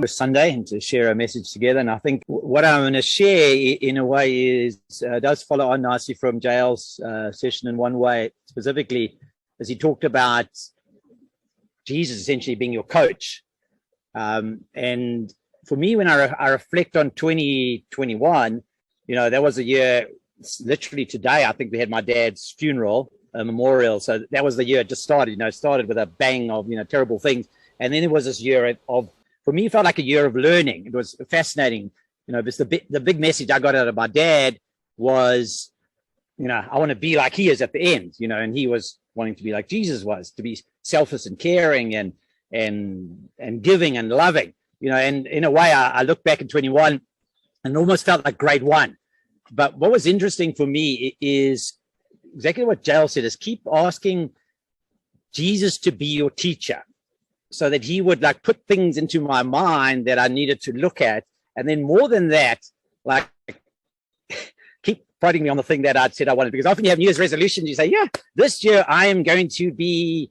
Sunday and to share a message together. And I think what I'm going to share in a way is does follow on nicely from JL's session in one way, specifically as he talked about Jesus essentially being your coach. And for me, when I reflect on 2021, you know, that was a year, literally today, I think we had my dad's funeral, a memorial. So that was the year it just started, you know, started with a bang of, you know, terrible things. And then it was this year of, for me, it felt like a year of learning. It was fascinating. You know, because the big message I got out of my dad was, you know, I want to be like he is at the end, you know, and he was wanting to be like Jesus was, to be selfless and caring and giving and loving, you know. And in a way, I look back in 21 and almost felt like grade one. But what was interesting for me is exactly what Jael said, is keep asking Jesus to be your teacher, so that he would like put things into my mind that I needed to look at. And then more than that, like keep fighting me on the thing that I'd said I wanted, because often you have New Year's resolutions. You say, yeah, this year I am going to be,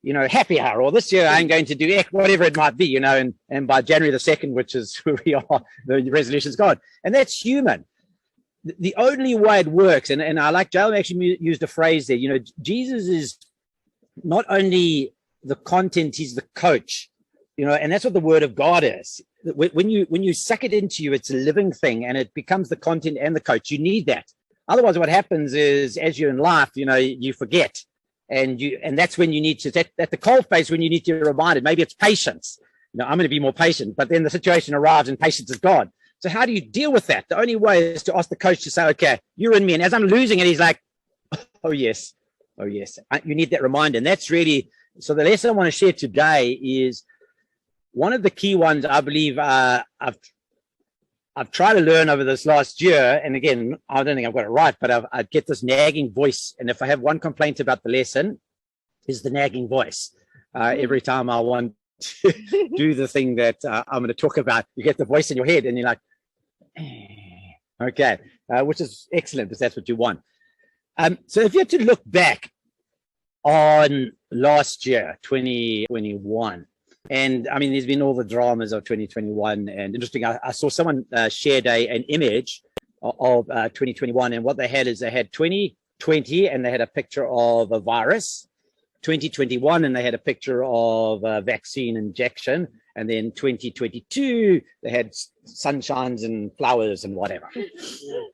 you know, happier, or this year I'm going to do X, whatever it might be, you know, and by January the 2nd, which is who we are, the resolution's gone. And that's human. The only way it works, and I like Jael actually used a phrase there, you know, Jesus is not only the content, he's the coach, you know, and that's what the word of God is. When you suck it into you, it's a living thing, and it becomes the content and the coach. You need that. Otherwise, what happens is, as you're in life, you know, you forget, and that's when you need to, at the cold face, when you need to be reminded. Maybe it's patience. You know, I'm going to be more patient, but then the situation arrives and patience is gone. So how do you deal with that? The only way is to ask the coach to say, okay, you're in me. And as I'm losing it, he's like, oh yes, you need that reminder. And that's really, so the lesson I want to share today is one of the key ones I believe I've tried to learn over this last year. And again, I don't think I've got it right, but I get this nagging voice. And if I have one complaint about the lesson, is the nagging voice. Every time I want to do the thing that I'm going to talk about, you get the voice in your head and you're like, okay, which is excellent because that's what you want. So if you had to look back on last year, 2021, and I mean, there's been all the dramas of 2021, and interesting, I saw someone shared an image of 2021, and what they had is they had 2020 and they had a picture of a virus, 2021 and they had a picture of a vaccine injection, and then 2022 they had sunshines and flowers and whatever.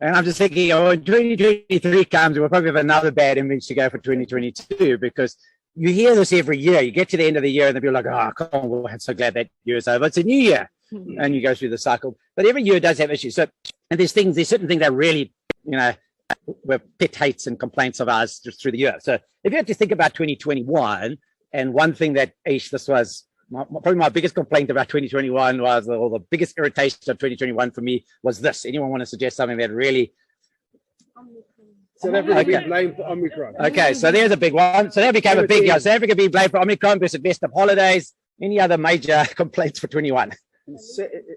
And I'm just thinking, oh, when 2023 comes, we'll probably have another bad image to go for 2022, because you hear this every year. You get to the end of the year and they'll be like, oh, come on, well, I'm so glad that year's over. It's a new year. And you go through the cycle. But every year does have issues. So, and there's certain things that really, you know, were pet hates and complaints of ours just through the year. So if you had to think about 2021, and one thing that, this was probably my biggest complaint about 2021 was, or the biggest irritation of 2021 for me was this. Anyone want to suggest something that really... South Africa being blamed for Omicron. Okay, so there's a big one. So that became a big deal. South Africa being blamed for Omicron versus best of holidays. Any other major complaints for 21?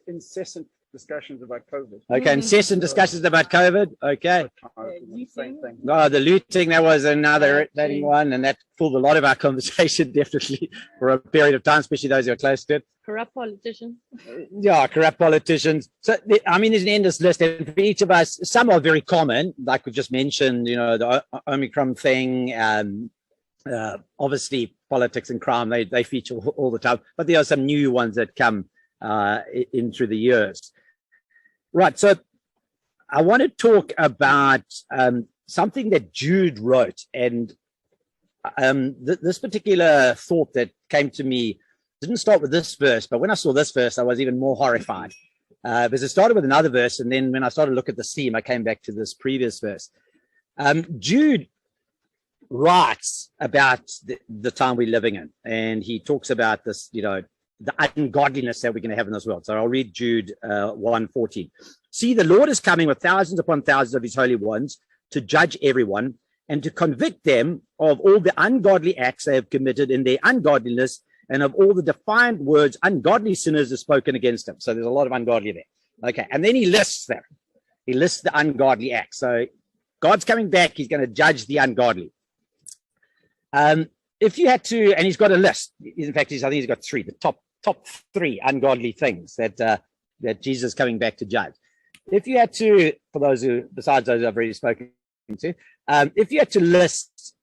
Incessant discussions about COVID. Okay, incessant discussions about COVID. Okay. Same thing. No, the looting, that was another irritating one, and that pulled a lot of our conversation, definitely, for a period of time, especially those who are close to it. Corrupt politicians. Yeah, corrupt politicians. So, I mean, there's an endless list, and for each of us, some are very common, like we've just mentioned, you know, the Omicron thing, obviously politics and crime, they feature all the time, but there are some new ones that come in through the years. Right, so I want to talk about something that Jude wrote, and this particular thought that came to me didn't start with this verse, but when I saw this verse, I was even more horrified, because it started with another verse, and then when I started to look at the theme, I came back to this previous verse. Jude writes about the time we're living in, and he talks about this, you know, the ungodliness that we're going to have in this world. So I'll read Jude 1:14. See, the Lord is coming with thousands upon thousands of his holy ones to judge everyone and to convict them of all the ungodly acts they have committed in their ungodliness, and of all the defiant words ungodly sinners have spoken against him. So there's a lot of ungodly there. Okay, and then he lists them. He lists the ungodly acts. So God's coming back. He's going to judge the ungodly. If you had to, and he's got a list. In fact, I think he's got three. The top top 3 ungodly things that Jesus is coming back to judge. If you had to, for those who, besides those I've already spoken to, if you had to list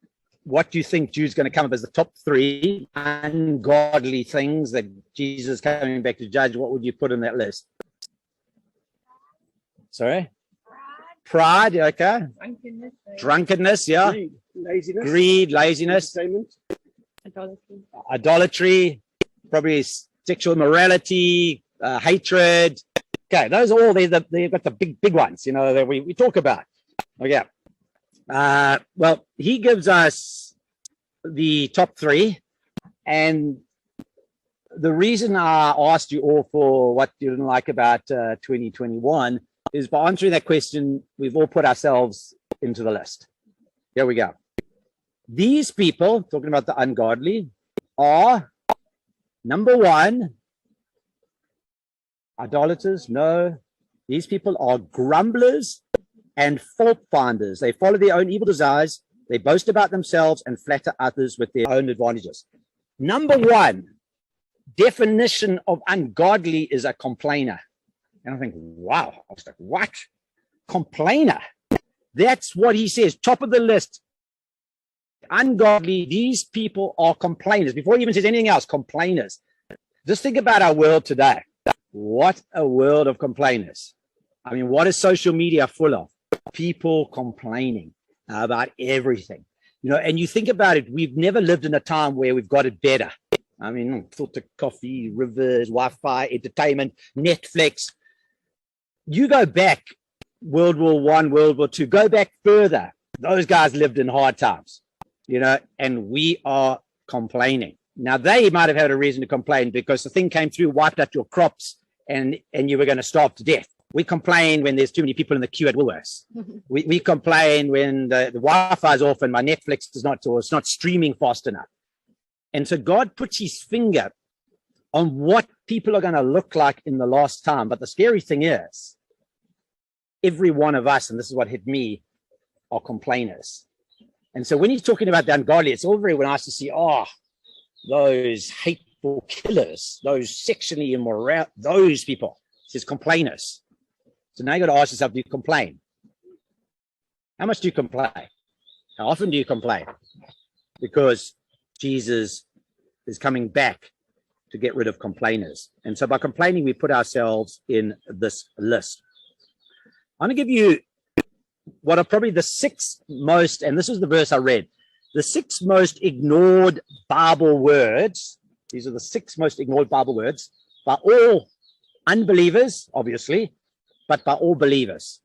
what you think Jude's going to come up as the top 3 ungodly things that Jesus is coming back to judge, what would you put in that list? Sorry? Pride, okay. Drunkenness, yeah. Greed, laziness. Idolatry, probably sexual immorality, hatred. Okay, those are all, they've got the big ones, you know, that we talk about. Okay. Well, he gives us the top 3, and the reason I asked you all for what you didn't like about 2021 is by answering that question, we've all put ourselves into the list. Here we go. These people, talking about the ungodly, are, number 1, idolaters. No, these people are grumblers and fault finders. They follow their own evil desires. They boast about themselves and flatter others with their own advantages. Number 1 definition of ungodly is a complainer. And I think, wow, I was like, what? Complainer. That's what he says, top of the list. Ungodly, these people are complainers. Before he even says anything else, complainers. Just think about our world today. What a world of complainers. I mean, what is social media full of? People complaining about everything. You know, and you think about it, we've never lived in a time where we've got it better. I mean, filter coffee, rivers, Wi-Fi, entertainment, Netflix. You go back, World War I, World War II, go back further. Those guys lived in hard times, you know, and we are complaining. Now, they might have had a reason to complain because the thing came through, wiped out your crops, and you were going to starve to death. We complain when there's too many people in the queue at Woolworths. We complain when the Wi-Fi is off and my Netflix is not, or it's not streaming fast enough. And so God puts his finger on what people are going to look like in the last time. But the scary thing is, every one of us, and this is what hit me, are complainers. And so when he's talking about the ungodly, it's all very nice to see, oh, those hateful killers, those sexually immoral, those people. It says complainers. So now you got to ask yourself, do you complain? How much do you complain? How often do you complain? Because Jesus is coming back to get rid of complainers. And so by complaining, we put ourselves in this list. I'm going to give you what are probably the 6 most, and this is the verse I read, the 6 most ignored Bible words. These are the 6 most ignored Bible words by all unbelievers, obviously, but by all believers.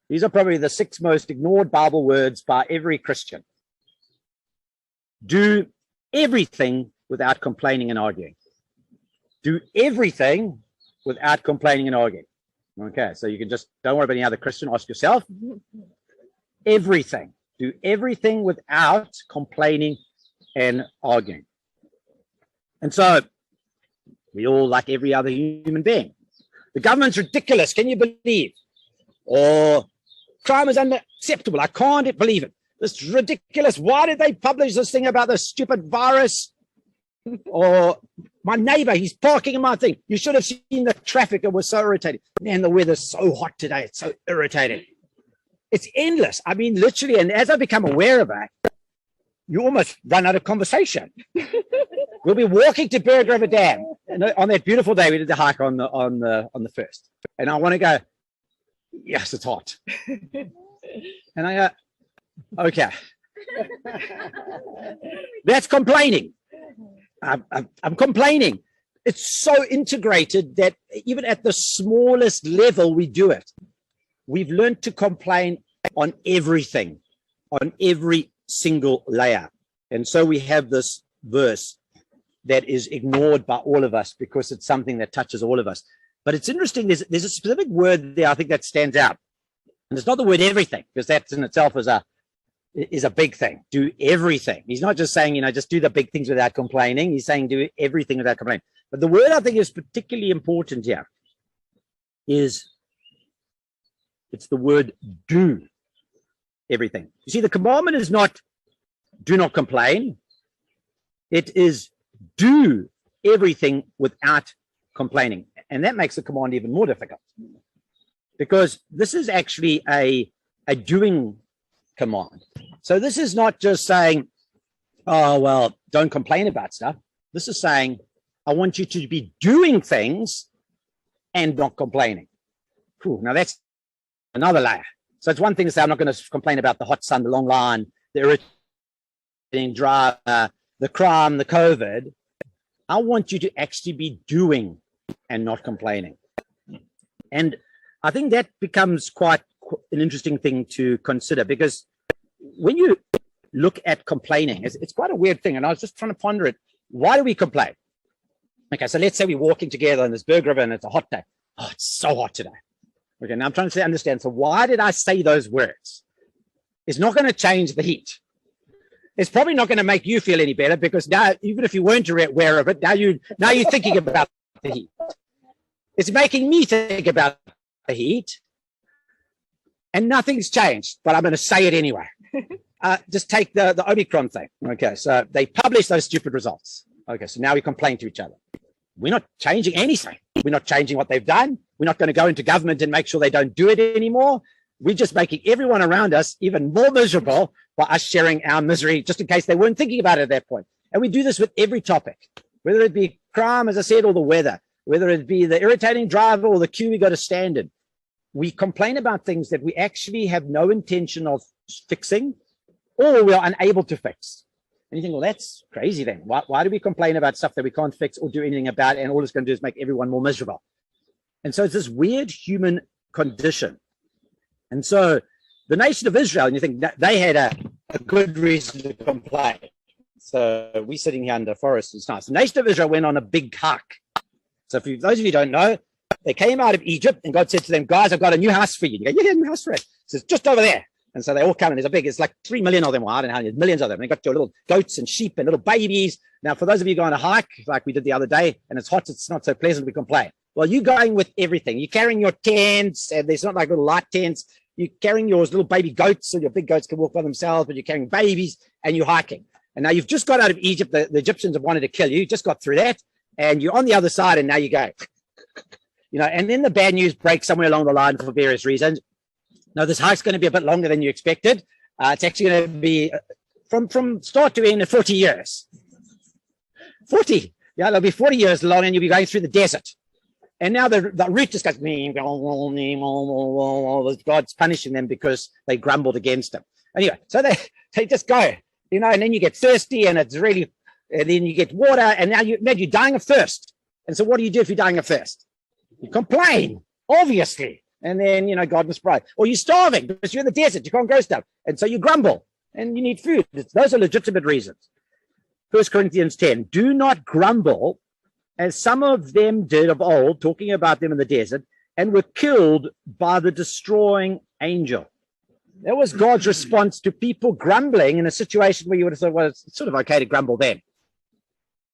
These are probably the 6 most ignored Bible words by every Christian. Do everything without complaining and arguing. Do everything without complaining and arguing. Okay, so you can just, don't worry about any other Christian, ask yourself. Everything. Do everything without complaining and arguing. And so, we all, like every other human being. The government's ridiculous, can you believe? Or crime is unacceptable, I can't believe it. This is ridiculous. Why did they publish this thing about this stupid virus? Or my neighbor, he's parking in my thing. You should have seen the traffic. It was so irritating. Man, the weather's so hot today. It's so irritating. It's endless. I mean, literally, and as I become aware of it, you almost run out of conversation. We'll be walking to Berg River Dam. And on that beautiful day, we did the hike on the 1st. And I want to go, yes, it's hot. And I go, okay. That's complaining. I'm complaining. It's so integrated that even at the smallest level, we do it. We've learned to complain on everything, on every single layer. And so we have this verse that is ignored by all of us because it's something that touches all of us. But it's interesting, there's a specific word there I think that stands out. And it's not the word everything, because that in itself is a big thing. Do everything. He's not just saying, just do the big things without complaining. He's saying do everything without complaining. But the word I think is particularly important here is it's the word do everything. You see, the commandment is not do not complain. It is do everything without complaining. And that makes the command even more difficult, because this is actually a doing command. So this is not just saying, oh, well, don't complain about stuff. This is saying, I want you to be doing things and not complaining. Cool. Now that's another layer. So it's one thing to say, I'm not going to complain about the hot sun, the long line, the irritating driver, the crime, the COVID. I want you to actually be doing and not complaining. And I think that becomes quite an interesting thing to consider, because when you look at complaining, it's quite a weird thing. And I was just trying to ponder it. Why do we complain? Okay, so let's say we're walking together in this Berg River and it's a hot day. Oh, it's so hot today. Okay, now I'm trying to understand. So why did I say those words? It's not going to change the heat. It's probably not going to make you feel any better, because now, even if you weren't aware of it, now you're thinking about the heat. It's making me think about the heat, and nothing's changed, but I'm going to say it anyway. Just take the Omicron thing. Okay, so they published those stupid results. Okay, so now we complain to each other. We're not changing anything. We're not changing what they've done. We're not going to go into government and make sure they don't do it anymore. We're just making everyone around us even more miserable by us sharing our misery, just in case they weren't thinking about it at that point. And we do this with every topic, whether it be crime, as I said, or the weather, whether it be the irritating driver or the queue we got to stand in. We complain about things that we actually have no intention of fixing, or we are unable to fix. And you think, well, that's crazy then. Why do we complain about stuff that we can't fix or do anything about, and all it's going to do is make everyone more miserable? And so it's this weird human condition. And so the nation of Israel, and you think that they had a good reason to complain. So we're sitting here under forest, it's nice. The nation of Israel went on a big hike. So for those of you who don't know, they came out of Egypt, and God said to them, guys, I've got a new house for you. You go, yeah, new house for it. So it's just over there. And so they all come, and it's like 3 million of them. Well, I don't know how many, millions of them. And they got your little goats and sheep and little babies. Now, for those of you going on a hike, like we did the other day, and it's hot, it's not so pleasant, we complain. Well, you're going with everything. You're carrying your tents, and there's not like little light tents. You're carrying your little baby goats, so your big goats can walk by themselves, but you're carrying babies, and you're hiking. And now you've just got out of Egypt. The Egyptians have wanted to kill you. You just got through that, and you're on the other side, and now you go. And then the bad news breaks somewhere along the line for various reasons. No, this hike's going to be a bit longer than you expected. It's actually going to be from start to end 40 years. 40. Yeah, it'll be 40 years long, and you'll be going through the desert. And now the route just goes, God's punishing them because they grumbled against him. Anyway, so they just go, and then you get thirsty, and it's really, and then you get water, and now you're dying of thirst. And so what do you do if you're dying of thirst? You complain, obviously. And then, God must pray. Or you're starving because you're in the desert. You can't grow stuff. And so you grumble and you need food. Those are legitimate reasons. 1 Corinthians 10, do not grumble as some of them did of old, talking about them in the desert, and were killed by the destroying angel. That was God's response to people grumbling in a situation where you would have thought, well, it's sort of okay to grumble then.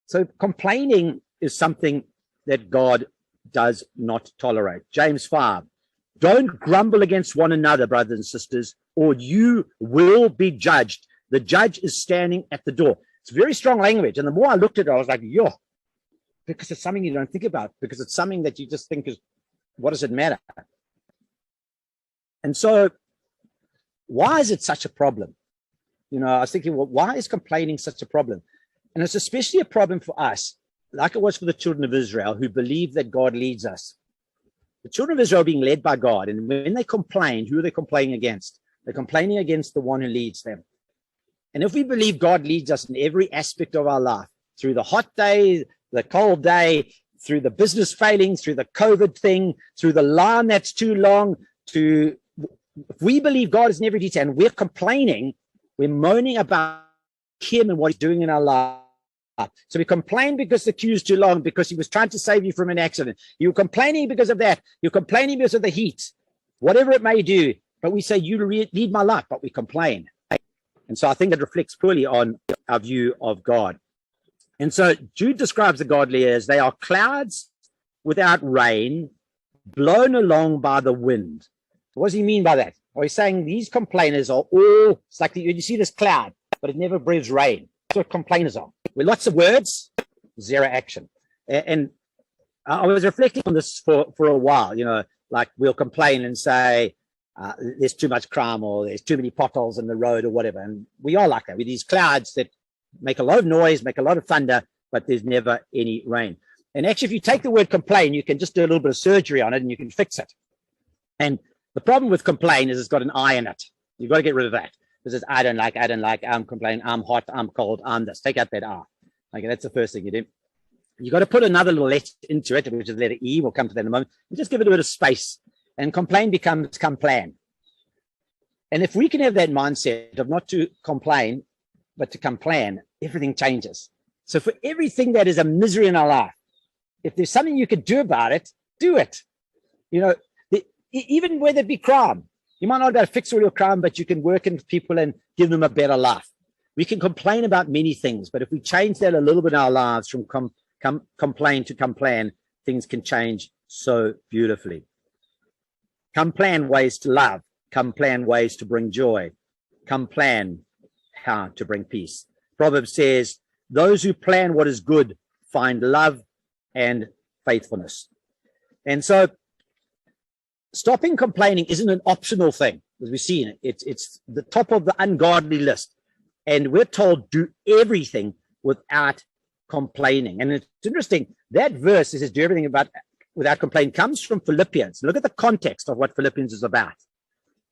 So complaining is something that God does not tolerate. James 5. Don't grumble against one another, brothers and sisters, or you will be judged. The judge is standing at the door. It's very strong language. And the more I looked at it, I was like, yo, because it's something you don't think about, because it's something that you just think is, what does it matter? And so why is it such a problem? I was thinking, well, why is complaining such a problem? And it's especially a problem for us, like it was for the children of Israel, who believe that God leads us. The children of Israel are being led by God, and when they complained, who are they complaining against? They're complaining against the one who leads them. And if we believe God leads us in every aspect of our life, through the hot day, the cold day, through the business failing, through the COVID thing, through the line that's too long, if we believe God is in every detail and we're complaining, we're moaning about him and what he's doing in our life. So we complain because the queue's too long, because he was trying to save you from an accident. You're complaining because of that. You're complaining because of the heat, whatever it may do. But we say, you lead my life, but we complain. And so I think it reflects poorly on our view of God. And so Jude describes the godly as they are clouds without rain, blown along by the wind. What does he mean by that? Well, he's saying these complainers are all, it's like you see this cloud, but it never brings rain. That's what complainers are. With lots of words, zero action. And I was reflecting on this for a while, like we'll complain and say, there's too much crime or there's too many potholes in the road or whatever. And we are like that with these clouds that make a lot of noise, make a lot of thunder, but there's never any rain. And actually, if you take the word complain, you can just do a little bit of surgery on it and you can fix it. And the problem with complain is it's got an I in it. You've got to get rid of that. This is I don't like, I'm complaining, I'm hot, I'm cold, I'm this. Take out that I. Okay, that's the first thing you do. You've got to put another little letter into it, which is letter E. We'll come to that in a moment. And just give it a bit of space. And complain becomes complan. And if we can have that mindset of not to complain, but to complan, everything changes. So for everything that is a misery in our life, if there's something you could do about it, do it. Even whether it be crime. You might not be able to fix all your crime, but you can work with people and give them a better life. We can complain about many things, but if we change that a little bit in our lives from complain to complan, things can change so beautifully. Complan ways to love. Complan ways to bring joy. Complan how to bring peace. Proverbs says, those who plan what is good find love and faithfulness. And so stopping complaining isn't an optional thing, as we've seen. It's the top of the ungodly list. And we're told do everything without complaining. And it's interesting, that verse that says do everything without complaining comes from Philippians. Look at the context of what Philippians is about.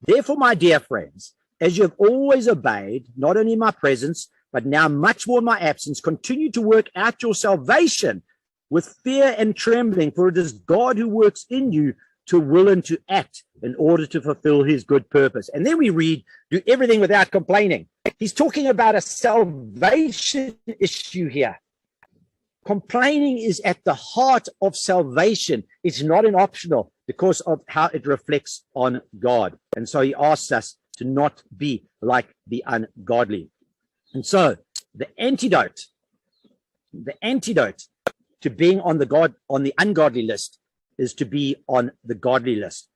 Therefore, my dear friends, as you have always obeyed, not only in my presence, but now much more in my absence, continue to work out your salvation with fear and trembling, for it is God who works in you to will and to act in order to fulfill his good purpose. And then we read, do everything without complaining. He's talking about a salvation issue here. Complaining is at the heart of salvation. It's not an optional because of how it reflects on God. And so he asks us to not be like the ungodly. And so the antidote to being on the ungodly list is to be on the godly list.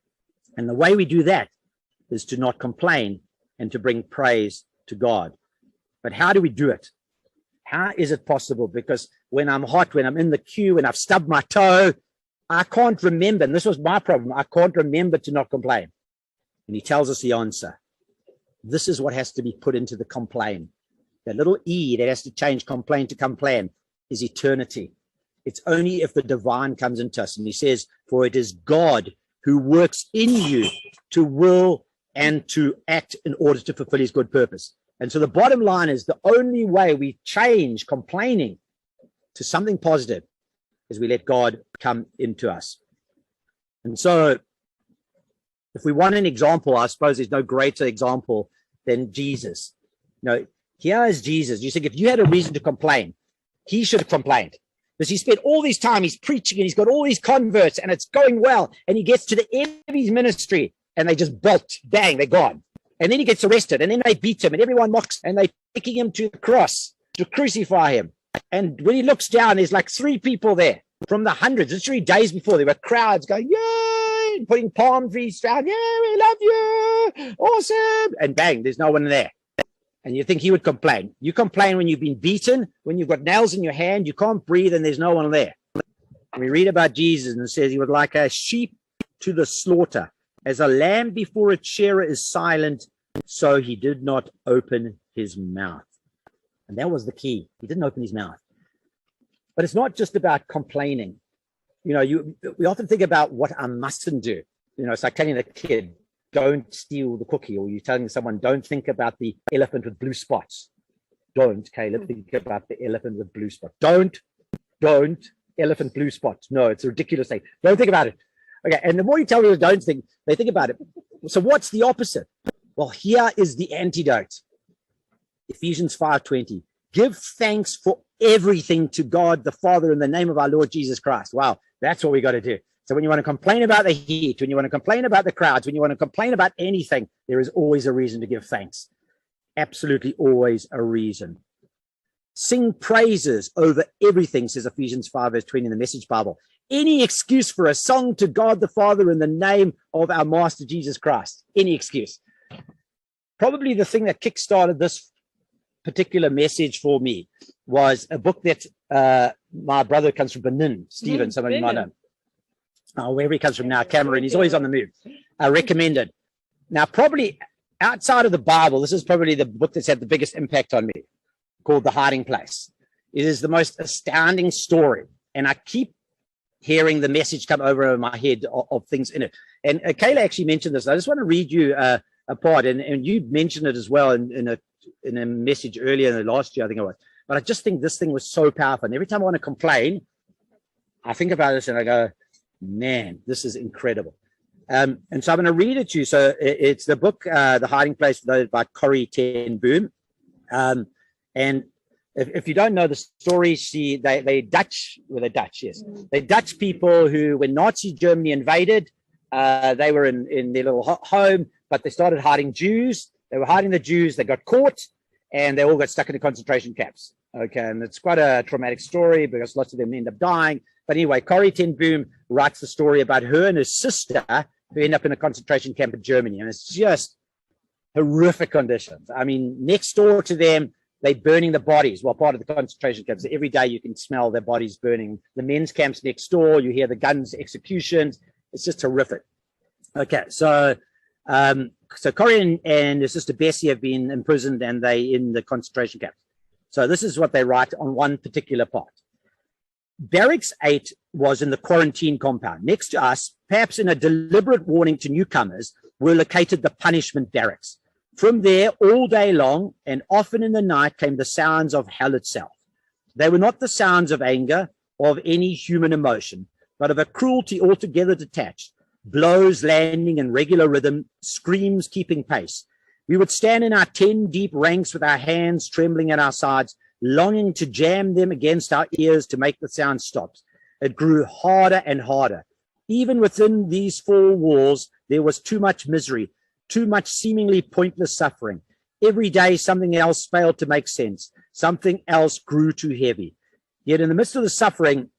And the way we do that is to not complain and to bring praise to God. But how do we do it? How is it possible? Because when I'm hot, when I'm in the queue, when I've stubbed my toe, I can't remember. And this was my problem. I can't remember to not complain. And he tells us the answer. This is what has to be put into the complain. That little E that has to change complain to complain is eternity. It's only if the divine comes into us. And he says, for it is God who works in you to will and to act in order to fulfill his good purpose. And so the bottom line is the only way we change complaining to something positive is we let God come into us. And so if we want an example, I suppose there's no greater example than Jesus. Here is Jesus. You think if you had a reason to complain, he should have complained. Because he spent all this time, he's preaching and he's got all these converts and it's going well. And he gets to the end of his ministry and they just bolt, bang, they're gone. And then he gets arrested and then they beat him and everyone mocks and they're taking him to the cross to crucify him. And when he looks down, there's like 3 people there from the hundreds. Literally days before, there were crowds going, yay, and putting palm trees down. Yeah, we love you. Awesome. And bang, there's no one there. And you think he would complain. You complain when you've been beaten, when you've got nails in your hand, you can't breathe and there's no one there. We read about Jesus and it says he was like a sheep to the slaughter. As a lamb before its shearer is silent, so he did not open his mouth. And that was the key. He didn't open his mouth. But it's not just about complaining. We often think about what I mustn't do. It's like telling a kid, don't steal the cookie, or you're telling someone, don't think about the elephant with blue spots. Don't, Caleb, think about the elephant with blue spots. Don't, elephant blue spots. No, it's a ridiculous thing. Don't think about it. Okay, and the more you tell people don't think, they think about it. So what's the opposite? Well, here is the antidote. Ephesians 5:20. Give thanks for everything to God the Father in the name of our Lord Jesus Christ. Wow, that's what we got to do. So when you want to complain about the heat, when you want to complain about the crowds, when you want to complain about anything, there is always a reason to give thanks. Absolutely always a reason. Sing praises over everything, says Ephesians 5:20 in the Message Bible. Any excuse for a song to God the Father in the name of our Master Jesus Christ. Any excuse. Probably the thing that kickstarted this particular message for me was a book that my brother comes from Benin, Stephen, some of you might know. Wherever he comes from now, Cameroon, he's always on the move. Recommended. Now, probably outside of the Bible, this is probably the book that's had the biggest impact on me, called The Hiding Place. It is the most astounding story, and I keep hearing the message come over my head of things in it. And Kayla actually mentioned this. I just want to read you a part, and you mentioned it as well in a message earlier in the last year, I think it was. But I just think this thing was so powerful. And every time I want to complain, I think about this and I go, man, this is incredible. And so I'm going to read it to you. So it's the book, The Hiding Place, by Corrie ten Boom. And if you don't know the story, they're Dutch, yes. They're Dutch people who, when Nazi Germany invaded, they were in their little home, but they started hiding Jews. They were hiding the Jews. They got caught, and they all got stuck in the concentration camps. Okay, and it's quite a traumatic story because lots of them end up dying. But anyway, Corrie ten Boom writes the story about her and her sister who end up in a concentration camp in Germany, and it's just horrific conditions. I mean, next door to them, they're burning the bodies while part of the concentration camps. So every day you can smell their bodies burning. The men's camps next door, you hear the guns, executions. It's just horrific. Okay, so Corrie and her sister Bessie have been imprisoned, and they in the concentration camps. So this is what they write on one particular part. Barracks 8 was in the quarantine compound. Next to us, perhaps in a deliberate warning to newcomers, were located the punishment barracks. From there, all day long, and often in the night, came the sounds of hell itself. They were not the sounds of anger or of any human emotion, but of a cruelty altogether detached, blows landing in regular rhythm, screams keeping pace. We would stand in our 10-deep ranks with our hands trembling at our sides, longing to jam them against our ears to make the sound stop. It grew harder and harder. Even within these four walls, there was too much misery, too much seemingly pointless suffering. Every day, something else failed to make sense. Something else grew too heavy. Yet in the midst of the suffering,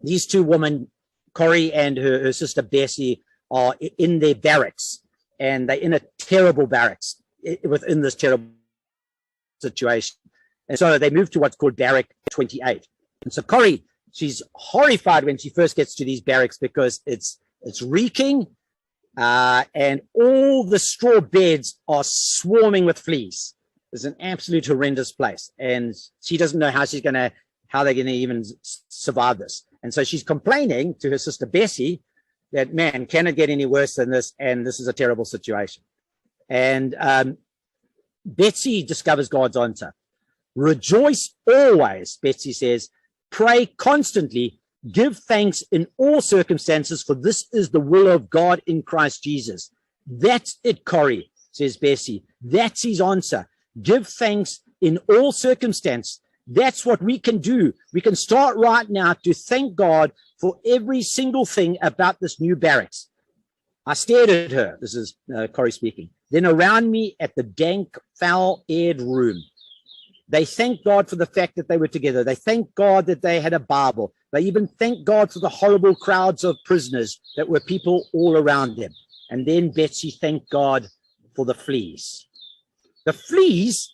these two women, Corrie and her sister Bessie, are in their barracks, and they're in a terrible barracks within this terrible situation. And so they moved to what's called Barrack 28. And so Corrie, she's horrified when she first gets to these barracks because it's reeking, and all the straw beds are swarming with fleas. It's an absolute horrendous place, and she doesn't know how they're going to even survive this. And so she's complaining to her sister Bessie that, man, can it get any worse than this? And this is a terrible situation. And Betsy discovers God's answer. Rejoice always, Betsy says. Pray constantly. Give thanks in all circumstances, for this is the will of God in Christ Jesus. That's it, Corrie, says Bessie. That's his answer. Give thanks in all circumstances. That's what we can do. We can start right now to thank God for every single thing about this new barracks. I stared at her. This is Corrie speaking. Then around me at the dank, foul-aired room. They thanked God for the fact that they were together. They thanked God that they had a Bible. They even thanked God for the horrible crowds of prisoners that were people all around them. And then Betsy thanked God for the fleas. The fleas,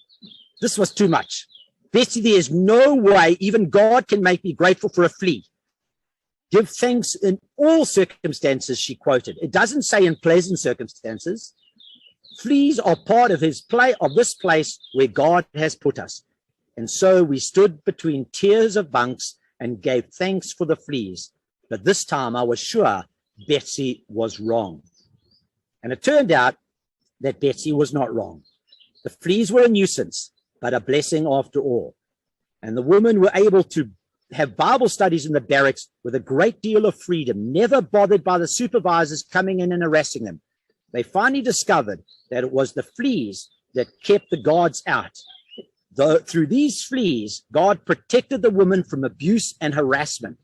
this was too much. Betsy, there is no way even God can make me grateful for a flea. Give thanks in all circumstances, she quoted. It doesn't say in pleasant circumstances. Fleas are part of this place where God has put us. And so we stood between tiers of bunks and gave thanks for the fleas. But this time I was sure Betsy was wrong. And it turned out that Betsy was not wrong. The fleas were a nuisance, but a blessing after all. And the women were able to have Bible studies in the barracks with a great deal of freedom, never bothered by the supervisors coming in and harassing them. They finally discovered that it was the fleas that kept the guards out. Through these fleas, God protected the women from abuse and harassment.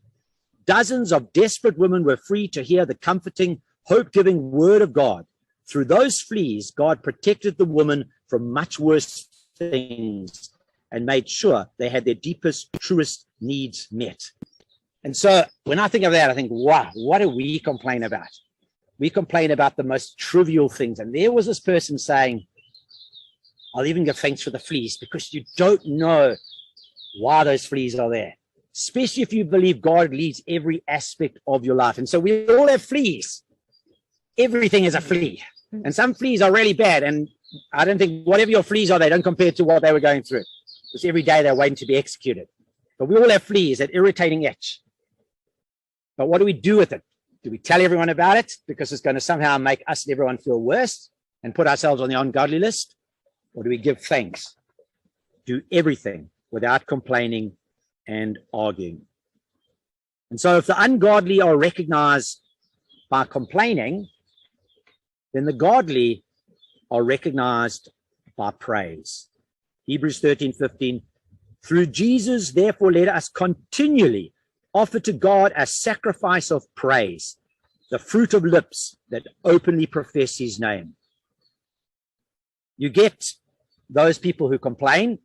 Dozens of desperate women were free to hear the comforting, hope-giving word of God. Through those fleas, God protected the women from much worse things and made sure they had their deepest, truest needs met. And so when I think of that, I think, wow, what do we complain about? We complain about the most trivial things. And there was this person saying, I'll even give thanks for the fleas because you don't know why those fleas are there. especially if you believe God leads every aspect of your life. And so we all have fleas. Everything is a flea. And some fleas are really bad. And I don't think whatever your fleas are, they don't compare to what they were going through. Because every day they're waiting to be executed. But we all have fleas, that irritating itch. But what do we do with it? Do we tell everyone about it because it's going to somehow make us and everyone feel worse and put ourselves on the ungodly list? Or do we give thanks? Do everything without complaining and arguing. And so if the ungodly are recognized by complaining, then the godly are recognized by praise. Hebrews 13:15, through Jesus, therefore, let us continually offer to God a sacrifice of praise, the fruit of lips that openly profess his name. You get those people who complain.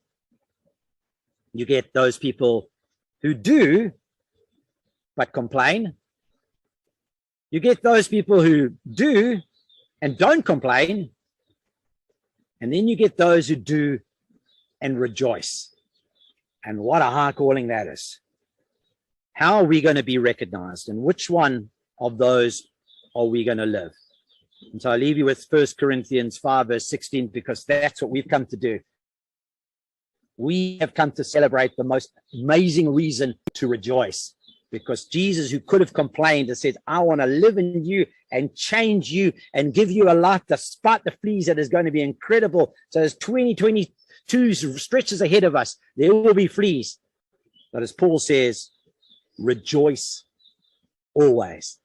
You get those people who do but complain. You get those people who do and don't complain. And then you get those who do and rejoice. And what a high calling that is. How are we going to be recognized? And which one of those are we going to live? And so I leave you with 1 Corinthians 5, verse 16, because that's what we've come to do. We have come to celebrate the most amazing reason to rejoice. Because Jesus, who could have complained and said, I want to live in you and change you and give you a life despite the fleas that is going to be incredible. So as 2022 stretches ahead of us, there will be fleas. But as Paul says, rejoice always.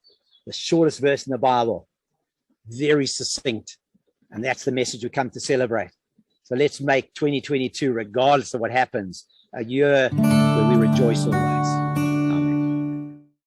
The shortest verse in the Bible, very succinct. And that's the message we come to celebrate. So let's make 2022, regardless of what happens, a year where we rejoice always.